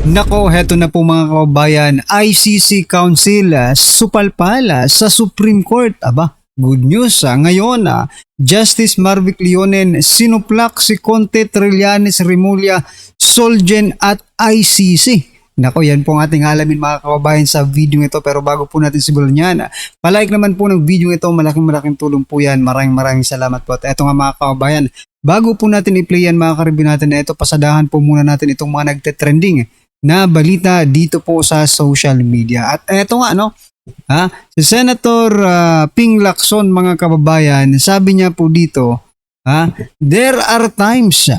Nako, heto na po mga kababayan, ICC Council supalpala sa Supreme Court. Aba, good news. Ngayon, Justice Marvic Leonen sinuplak si Conte, Trillanes, Remulla, Solgen at ICC. Nako, yan po ang ating alamin mga kababayan sa video ito. Pero bago po natin simulan yan, palike naman po ng video ito. Malaking tulong po yan. Maraming salamat po. At eto nga mga kababayan, bago po natin i-play yan mga karibin natin na ito, pasadahan po muna natin itong mga nagte-trending na balita dito po sa social media. At eto nga si Senator Ping Lacson mga kababayan, sabi niya po dito, there are times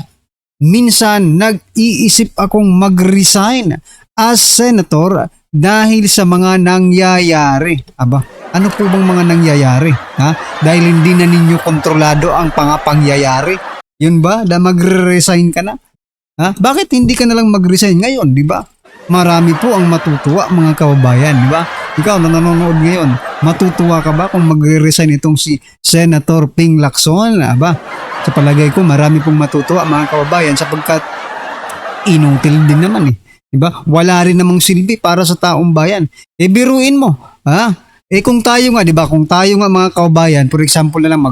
minsan nag-iisip akong mag-resign as senator dahil sa mga nangyayari. Aba, ano po bang mga nangyayari? Dahil hindi na ninyo kontrolado ang pangyayari. Yun ba? Da magre-resign ka na? Bakit hindi ka na lang mag-resign ngayon, di ba? Marami po ang matutuwa mga kababayan, di ba? Ikaw na nanonood ngayon, matutuwa ka ba kung magre-resign itong si Senator Ping Lacson? Aba, sa palagay ko marami pong matutuwa mga kababayan sapagkat inutil din naman di ba? Wala rin namang silbi para sa taong bayan. Biruin mo, kung tayo nga, di ba? Kung tayo nga mga kababayan, for example na lang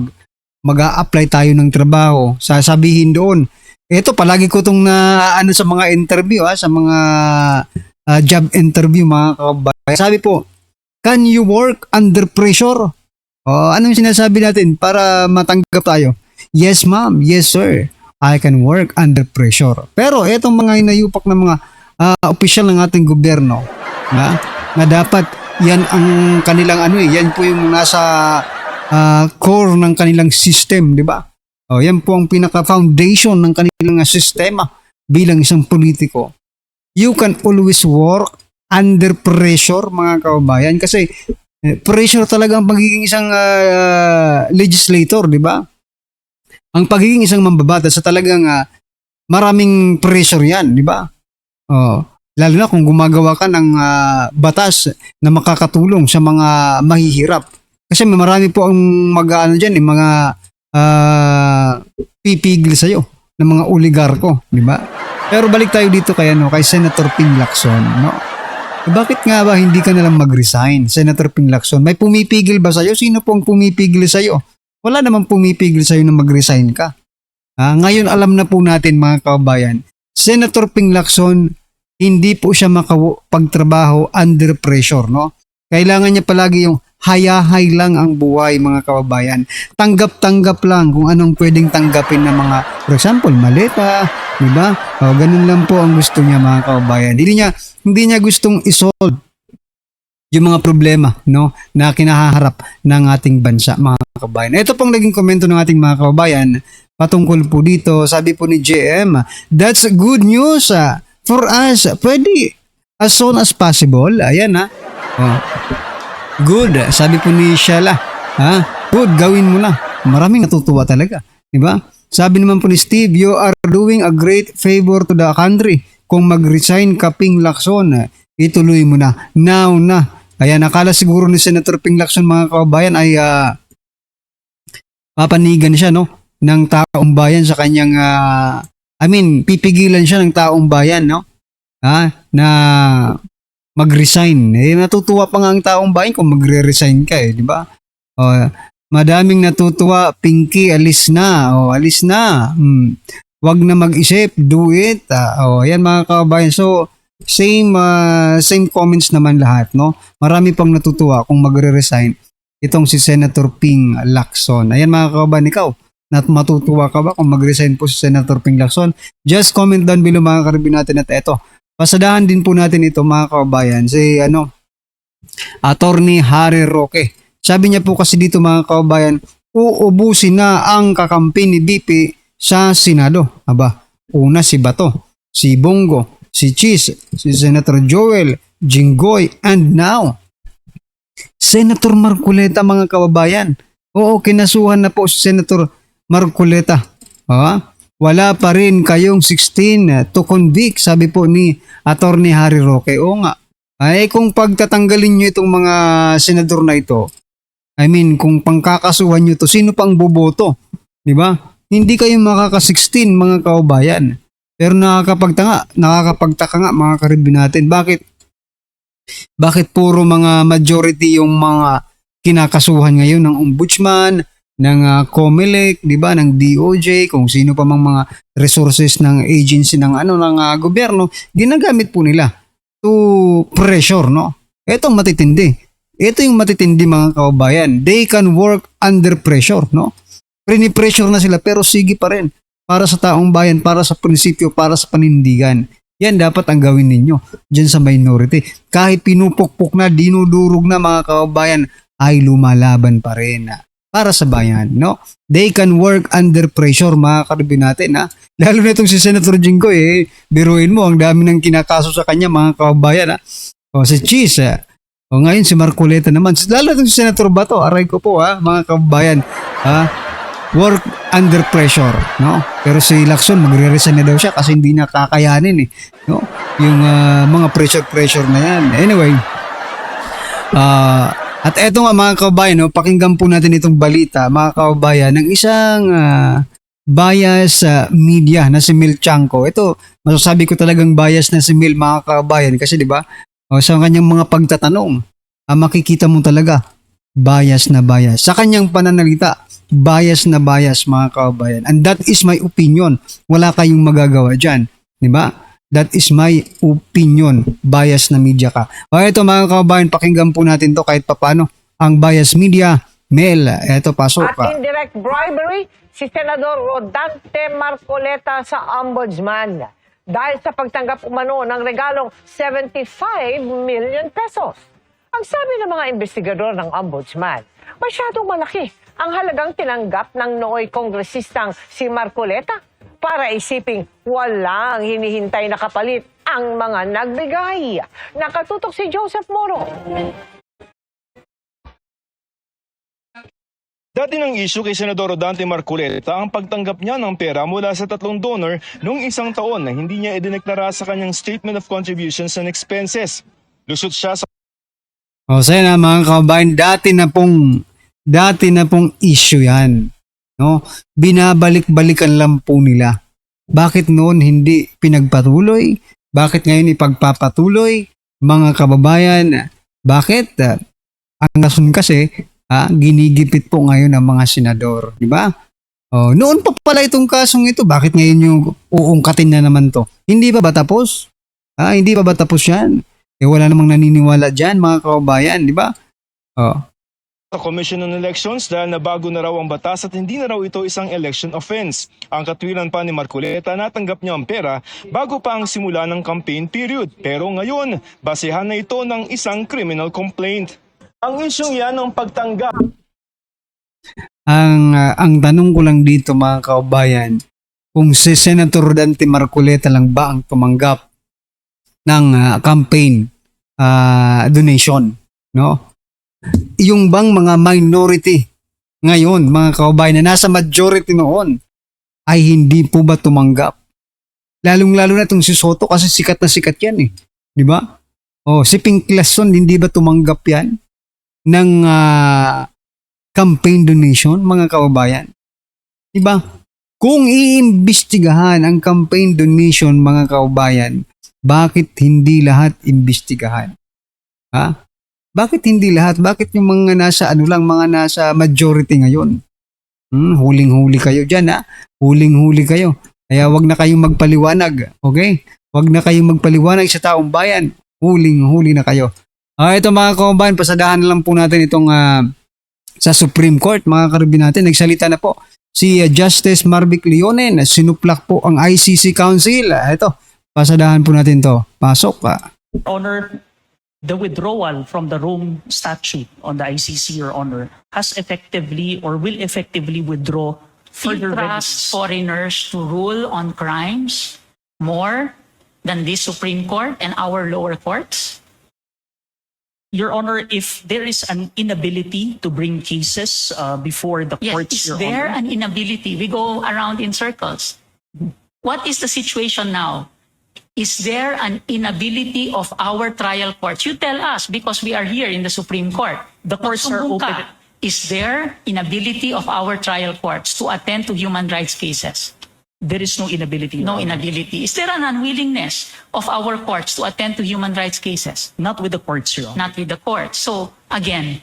mag-a-apply tayo ng trabaho, sasabihin doon, ito palagi ko itong sa mga interview, sa mga job interview mga kababayan. Sabi po, can you work under pressure? Anong sinasabi natin para matanggap tayo? Yes ma'am, yes sir, I can work under pressure. Pero itong mga inayupak ng mga opisyal ng ating gobyerno, na dapat yan ang kanilang yan po yung nasa core ng kanilang system, di ba? Yan po ang pinaka-foundation ng kanilang sistema bilang isang politiko. You can always work under pressure mga kababayan kasi pressure talaga ang pagiging isang legislator, di ba? Ang pagiging isang mambabatas sa talagang maraming pressure yan, di ba? Lalo na kung gumagawa ka ng batas na makakatulong sa mga mahihirap. Kasi marami po ang mga pipigil sa'yo ng mga oligarko, di ba? Pero balik tayo dito kay Senator Ping Lacson, Bakit nga ba hindi ka nalang mag-resign, Senator Ping Lacson? May pumipigil ba sa'yo? Sino pong pumipigil sa'yo? Wala namang pumipigil sa'yo na mag-resign ka. Ngayon alam na po natin mga kababayan, Senator Ping Lacson, hindi po siya makapagtrabaho under pressure, Kailangan niya palagi yung hayahay lang ang buhay mga kababayan. Tanggap-tanggap lang kung anong pwedeng tanggapin ng mga, for example, maleta, di ba? Ganun lang po ang gusto niya mga kababayan. Hindi niya gustong isolve yung mga problema na kinahaharap ng ating bansa mga kababayan. Ito pong naging komento ng ating mga kababayan patungkol po dito. Sabi po ni JM, that's good news for us. Pwede as soon as possible. Ayan good, sabi po ni Sheila. Good, gawin mo na. Maraming natutuwa talaga, di ba? Sabi naman po ni Steve, you are doing a great favor to the country. Kung mag-resign ka, Ping Lacson, ituloy mo na. Now na. Kaya nakala siguro ni Senator Ping Lacson mga kababayan ay papanigan siya ng taong bayan sa kanyang pipigilan siya ng taong bayan na mag-resign. Natutuwa pa nga ang taong bayan kung magre-resign ka di ba? Madaming natutuwa, Pinky, alis na. Alis na. Wag na mag-isip, do it. Yan mga kababayan. So, same comments naman lahat, Marami pang natutuwa kung magre-resign itong si Senator Ping Lacson. Ayan mga kababayan, ikaw, matutuwa ka ba kung mag-resign po si Senator Ping Lacson? Just comment down below mga karibin natin at eto. Pasadahan din po natin ito mga kababayan, si Attorney Harry Roque. Sabi niya po kasi dito mga kababayan, uubusin na ang kakampi ni BP sa Senado. Aba, una si Bato, si Bongo, si Cheese, si Senator Joel, Jinggoy, and now, Senator Marcoleta mga kababayan. Kinasuhan na po si Senator Marcoleta. Wala pa rin kayong 16 to convict, sabi po ni Attorney Harry Roque. Nga. Kung pagtatanggalin nyo itong mga senador na ito, kung pangkakasuhan nyo to, sino pang boboto? Di ba? Hindi kayo makaka-16 mga kababayan. Pero nakakapagtaka nga mga karibin natin. Bakit puro mga majority yung mga kinakasuhan ngayon ng ombudsman, ng COMELEC, 'di ba, ng DOJ, kung sino pa mang mga resources ng agency ng gobyerno, ginagamit po nila to pressure, no? Etong matitindi. Ito yung matitindi mga kababayan. They can work under pressure, no? Pressure na sila pero sige pa rin para sa taong bayan, para sa prinsipyo, para sa panindigan. Yan dapat ang gawin ninyo dyan sa minority. Kahit pinupukpok na, dinudurog na mga kababayan, ay lumalaban pa rin para sa bayan, no? They can work under pressure, mga karibin natin, ha? Lalo na itong si Senator Jinggoy, biruin mo, ang dami ng kinakaso sa kanya, mga kababayan, ha? O si Cheese, o ngayon si Marcoleta naman. Lalo itong si Senator Bato, aray ko po, ha, mga kababayan, ha? Work under pressure, no? Pero si Lacson magre-resign na daw siya kasi hindi na kakayanin, no? Yung mga pressure na yan. Anyway, at eto nga mga kababayan, no, pakinggan po natin itong balita, mga kababayan, ng isang bias media na si Mil Chanco. Ito, masasabi ko talagang bias na si Mil, mga kababayan, kasi di ba, sa kanyang mga pagtatanong, makikita mo talaga bias na bias. Sa kanyang pananalita, bias na bias, mga kababayan. And that is my opinion. Wala kayong magagawa dyan. Di ba? That is my opinion. Bias na media ka. O ito mga kababayan, pakinggan po natin to kahit papano. Ang bias media, Mel, eto pasok ka. At indirect bribery, si Senador Rodante Marcoleta sa Ombudsman dahil sa pagtanggap umano ng regalong 75 million pesos. Ang sabi ng mga investigador ng Ombudsman, masyadong malaki ang halagang tinanggap ng nooy kongresistang si Marcoleta para isiping walang hinihintay na kapalit ang mga nagbigay. Nakatutok si Joseph Moro. Dati ng issue kay Senador Rodante Marcoleta ang pagtanggap niya ng pera mula sa 3 donor noong isang taon na hindi niya idineklara sa kanyang Statement of Contributions and Expenses. Lusot siya sa... O sana mga kababayan, dati na pong issue yan. No? Binabalik-balikan lang po nila. Bakit noon hindi pinagpatuloy? Bakit ngayon ipagpapatuloy? Mga kababayan, bakit? Ang rason kasi, ginigipit po ngayon ng mga senador. Di ba? Noon pa pala itong kasong ito. Bakit ngayon yung uungkatin na naman to? Hindi pa ba tapos? Hindi pa ba tapos yan? Wala namang naniniwala dyan, mga kababayan. Di ba? sa Commission on Elections dahil nabago na raw ang batas at hindi na raw ito isang election offense. Ang katwiran pa ni Marcoleta, natanggap niya ang pera bago pa ang simula ng campaign period. Pero ngayon, basehan na ito ng isang criminal complaint. Ang isyong yan ng pagtanggap. Ang tanong ko lang dito mga kaubayan, kung si Senator Rodante Marcoleta lang ba ang tumanggap ng campaign donation, no? Yung bang mga minority ngayon, mga kaubayan na nasa majority noon, ay hindi po ba tumanggap? Lalong-lalo na itong si Soto kasi sikat na sikat yan eh. Di ba? Si Pink Lacson, hindi ba tumanggap yan ng campaign donation, mga kaubayan? Di ba? Kung iimbestigahan ang campaign donation, mga kaubayan, bakit hindi lahat imbestigahan? Ha? Bakit hindi lahat? Bakit yung mga nasa mga nasa majority ngayon? Huling-huli kayo dyan, ha? Huling-huli kayo. Kaya wag na kayong magpaliwanag, okay? Wag na kayong magpaliwanag sa taong bayan. Huling-huli na kayo. Ito mga kaubayan, pasadahan na lang po natin itong sa Supreme Court, mga karibin natin. Nagsalita na po si Justice Marvic Leonen. Sinuplak po ang ICC Council. Ito, pasadahan po natin to. Pasok ka. Honor, the withdrawal from the Rome Statute on the ICC, Your Honor, has effectively or will effectively withdraw further Trust foreigners to rule on crimes more than this Supreme Court and our lower courts? Your Honor, if there is an inability to bring cases before the Yes, courts, is Your there Honor, an inability? We go around in circles. What is the situation now? Is there an inability of our trial courts? You tell us because we are here in the Supreme Court. The courts are Magsumbong open. ka. Is there inability of our trial courts to attend to human rights cases? There is no inability. Your No Honor. inability. Is there an unwillingness of our courts to attend to human rights cases? Not with the courts, Your Honor. Not with the courts. So, again,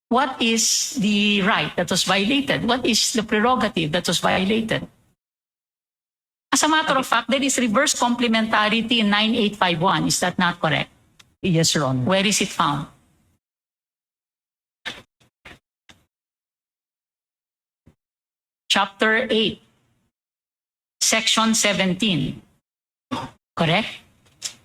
what is the right that was violated? What is the prerogative that was violated? As a matter of fact, there is reverse complementarity in 9851. Is that not correct? Yes, Your Honor. Where is it found? Chapter 8, Section 17. Correct?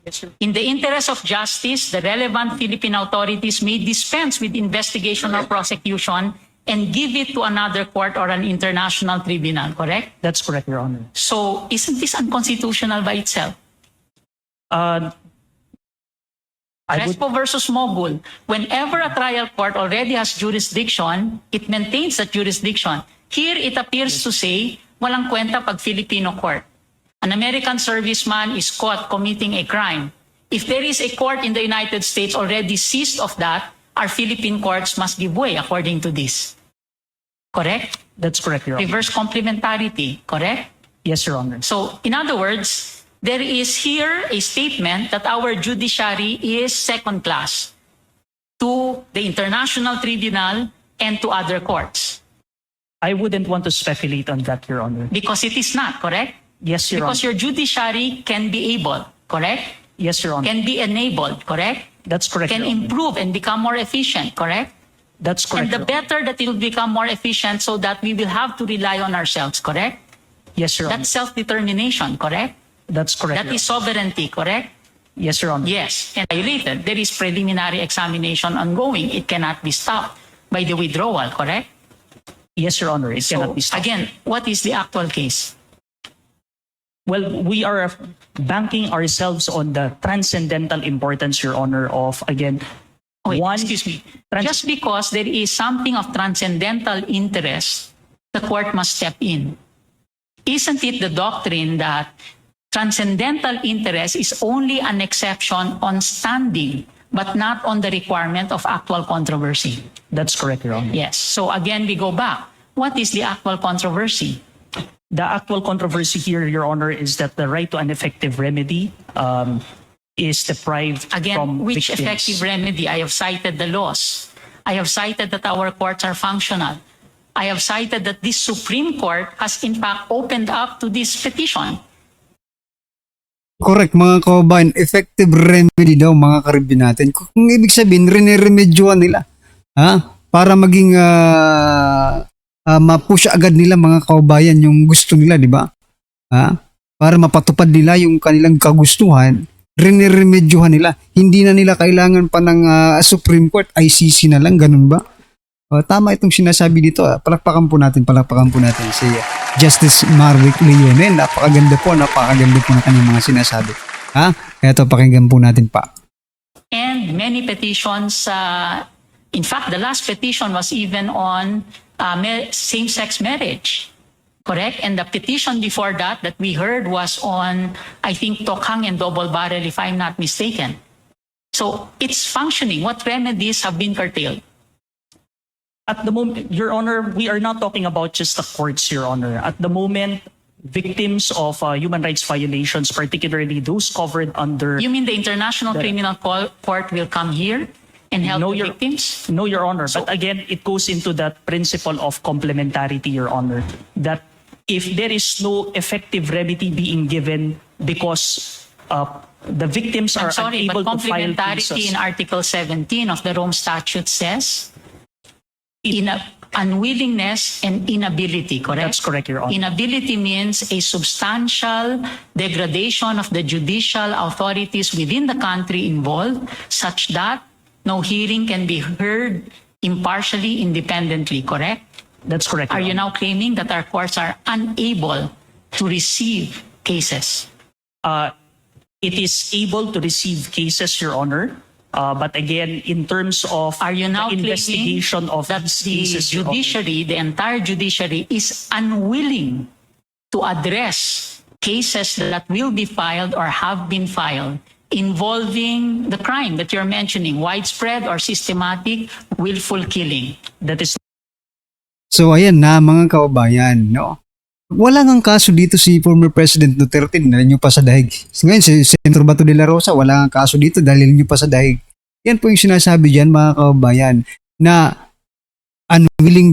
Yes, sir. In the interest of justice, the relevant Philippine authorities may dispense with investigation or prosecution and give it to another court or an international tribunal. Correct? That's correct, Your Honor. So, isn't this unconstitutional by itself? I would, Crespo versus Mogul, whenever a trial court already has jurisdiction, it maintains that jurisdiction. Here, it appears to say, walang kwenta pag Filipino court. An American serviceman is caught committing a crime. If there is a court in the United States already seized of that, our Philippine courts must give way according to this. Correct? that's correct, Your Honor. Reverse complementarity. Correct? Yes, Your Honor. So, in other words, there is here a statement that our judiciary is second class to the International Tribunal and to other courts. I wouldn't want to speculate on that, Your Honor. Because it is not, correct? Yes, Your Because Honor. your judiciary can be able, correct? Yes, Your Honor. Can be enabled, correct? That's correct, Can Your Honor. improve and become more efficient, correct? That's correct, And the Your Honor. better that it will become more efficient so that we will have to rely on ourselves, correct? Yes, Your Honor. That's self-determination, correct? That's correct, That Your is sovereignty, correct? Honor. Yes, Your Honor. Yes, and violated. There is preliminary examination ongoing. It cannot be stopped by the withdrawal, correct? Yes, Your Honor. It So, cannot be stopped. again, what is the actual case? Well, we are banking ourselves on the transcendental importance, Your Honor, of, again, Wait, one... excuse me. Trans- Just because there is something of transcendental interest, the court must step in. Isn't it the doctrine that transcendental interest is only an exception on standing, but not on the requirement of actual controversy? That's correct, Your Honor. Yes. So again, we go back. What is the actual controversy? The actual controversy here, Your Honor, is that the right to an effective remedy is deprived Again, from which victims. effective remedy? I have cited the laws. I have cited that our courts are functional. I have cited that this Supreme Court has in fact opened up to this petition. Correct mga kababayan, effective remedy daw mga karibin natin. Kung ibig sabihin, riniremedyoan nila. Ha? Para maging ma-push agad nila mga kababayan yung gusto nila, di ba? Ha? Para mapatupad nila yung kanilang kagustuhan, riniremedyohan nila. Hindi na nila kailangan pa ng Supreme Court, ICC na lang, ganun ba? Tama itong sinasabi dito. Palakpakan po natin si Justice Marvic Leonen. Napakaganda po na kanyang mga sinasabi. Ha? Kaya ito, pakinggan po natin pa. And many petitions, in fact, the last petition was even on same-sex marriage. Correct? And the petition before that we heard was on, I think, Tokhang and Double Barrel, if I'm not mistaken. So it's functioning. What remedies have been curtailed? At the moment, Your Honor, we are not talking about just the courts, Your Honor. At the moment, victims of human rights violations, particularly those covered under... You mean the International Criminal Court will come here and help No, the Your- victims? No, Your Honor. But again, it goes into that principle of complementarity, Your Honor. That if there is no effective remedy being given because the victims I'm are sorry, but unable to file complementarity cases... in Article 17 of the Rome Statute says unwillingness and inability, correct? That's correct, Your Honor. Inability means a substantial degradation of the judicial authorities within the country involved such that no hearing can be heard impartially, independently, correct? That's correct, Are Your you Honor. now claiming that our courts are unable to receive cases? It is able to receive cases, Your Honor. But again, in terms of Are you now the claiming investigation of that these the cases, Your Honor, judiciary, the entire judiciary, is unwilling to address cases that will be filed or have been filed involving the crime that you're mentioning, widespread or systematic willful killing? that is So ayan na mga kababayan, no? Wala ngang kaso dito si former President Duterte, dalhin nyo pa sa dahig. Ngayon si Senator Bato de la Rosa, wala ngang kaso dito, dalhin nyo pa sa dahig. Yan po yung sinasabi dyan mga kababayan, na unwilling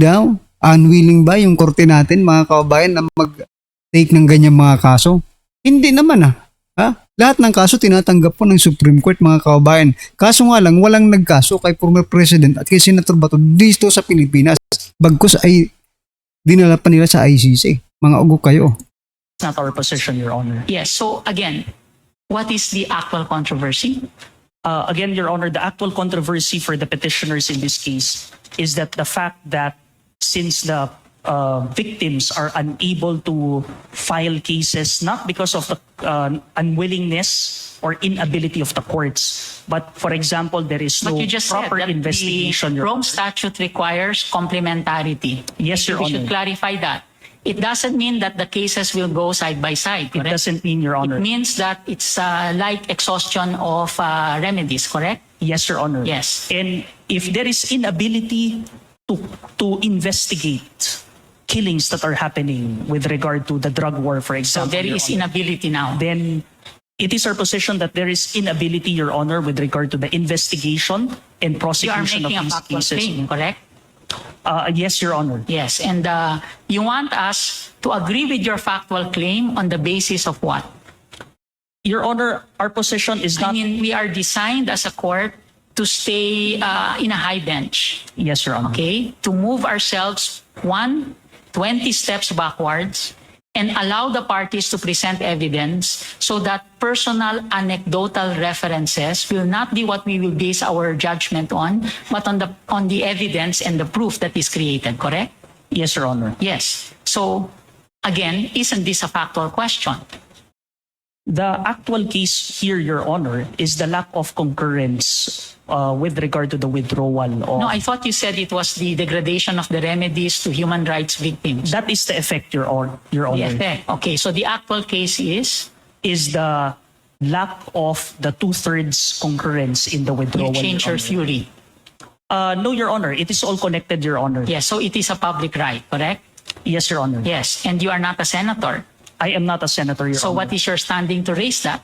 ba yung korte natin mga kababayan na mag-take ng ganyang mga kaso? Hindi naman Lahat ng kaso tinatanggap po ng Supreme Court mga kababayan. Kaso nga lang, walang nagkaso kay former President at kay Senator Bato dito sa Pilipinas. Bagkus ay dinala pa nila sa ICC. Mga ugo kayo. It's not our position, Your Honor. Yes. So again, what is the actual controversy? Again, Your Honor, the actual controversy for the petitioners in this case is that the fact that since the victims are unable to file cases not because of the unwillingness or inability of the courts, but for example, there is no But you just said proper that investigation. the Your Rome Honor. statute requires complementarity. Yes, Your We should Honor. clarify that. It doesn't mean that the cases will go side by side, It correct? doesn't mean, Your Honor. It means that it's like exhaustion of remedies, correct? Yes, Your Honor. Yes. And if there is inability to investigate killings that are happening with regard to the drug war, for So example, there Your is Honor, inability now. then it is our position that there is inability, Your Honor, with regard to the investigation and You are prosecution of making a these factual cases. claim, correct? Yes, Your Honor. Yes, and you want us to agree with your factual claim on the basis of what? Your Honor, our position is I not. mean, we are designed as a court to stay in a high bench, Yes, Your Honor. okay? To move ourselves 20 steps backwards and allow the parties to present evidence so that personal anecdotal references will not be what we will base our judgment on, but on the evidence and the proof that is created, correct? Yes, Your Honor. Yes. So, again, isn't this a factual question? The actual case here, Your Honor, is the lack of concurrence with regard to the withdrawal of. No, I thought you said it was the degradation of the remedies to human rights victims. That is the effect, Your Honor. The effect. Okay, so the actual case is the lack of the 2/3 concurrence in the you withdrawal. change your Your Honor. theory. No, Your Honor. It is all connected, Your Honor. Yes, so it is a public right, correct? Yes, Your Honor. Yes, and you are not a senator. I am not a senator, Your So Honor. what is your standing to raise that?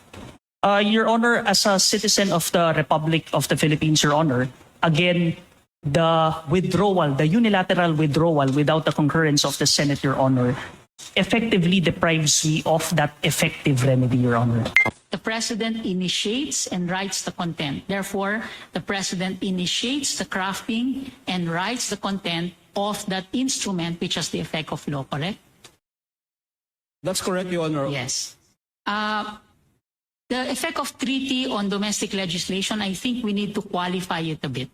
Your Honor, as a citizen of the Republic of the Philippines, Your Honor, again, the withdrawal, the unilateral withdrawal without the concurrence of the Senate, Your Honor, effectively deprives me of that effective remedy, Your Honor. The president initiates and writes the content. Therefore, the president initiates the crafting and writes the content of that instrument which has the effect of law, correct? That's correct, Your Honor. Yes. The effect of treaty on domestic legislation, I think we need to qualify it a bit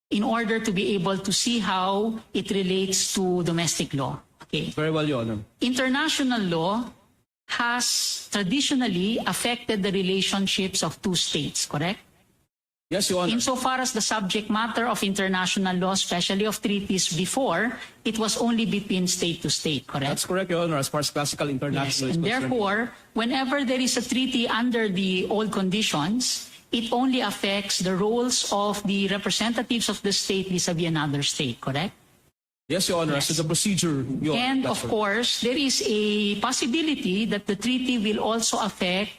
in order to be able to see how it relates to domestic law. Okay. Very well, Your Honor. International law has traditionally affected the relationships of two states, correct? Yes, Your Honor. Insofar as the subject matter of international law, especially of treaties before, it was only between state to state, correct? That's correct, Your Honor, as far as classical Yes, international is and concerned. therefore, whenever there is a treaty under the old conditions, it only affects the roles of the representatives of the state vis-a-vis another state, correct? Yes, Your Honor, as to the procedure, Your Honor. And that's of correct. course, there is a possibility that the treaty will also affect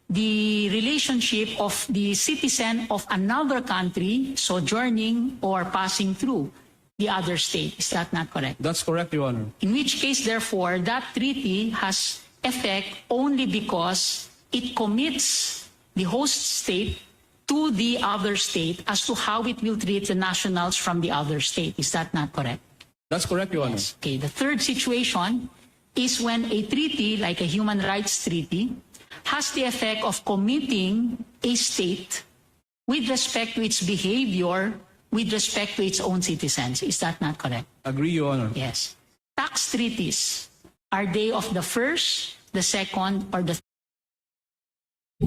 the relationship of the citizen of another country sojourning or passing through the other state. Is that not correct? That's correct, Your Honor. In which case, therefore, that treaty has effect only because it commits the host state to the other state as to how it will treat the nationals from the other state. Is that not correct? That's correct, Your Honor. Okay, the third situation is when a treaty, like a human rights treaty, has the effect of committing a state with respect to its behavior, with respect to its own citizens. Is that not correct? Agree, Your Honor. Yes. Tax treaties, are they of the first, the second, or the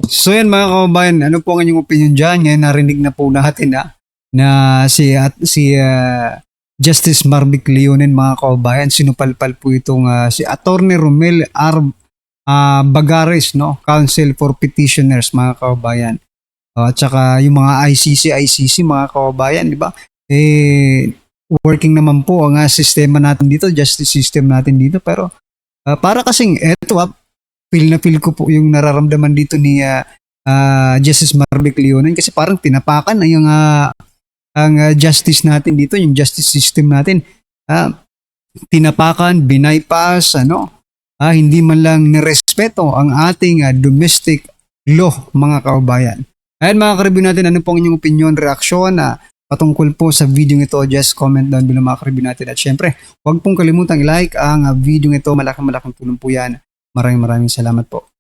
So yan mga kababayan, ano po ang inyong opinion dyan? Ngayon narinig na po natin na si Justice Marvic Leonen mga kababayan, sinupalpal po itong si Attorney Romel R. Bagares, no? Counsel for Petitioners mga kababayan. At saka yung mga ICC mga kababayan, di ba? Working naman po ang sistema natin dito, justice system natin dito, pero Para kasing eto feel na feel ko po yung nararamdaman dito ni Justice Marvic Leonen kasi parang tinapakan na yung ang justice natin dito, yung justice system natin. Tinapakan, binaypass, hindi man lang nirespeto ang ating domestic law, mga kababayan. Ayan mga ka-review natin, ano pong inyong opinion, reaksyon patungkol po sa video ito? Just comment down below mga ka-review natin. At syempre, huwag pong kalimutang i-like ang video ito. Malaking tulong po yan. Maraming salamat po.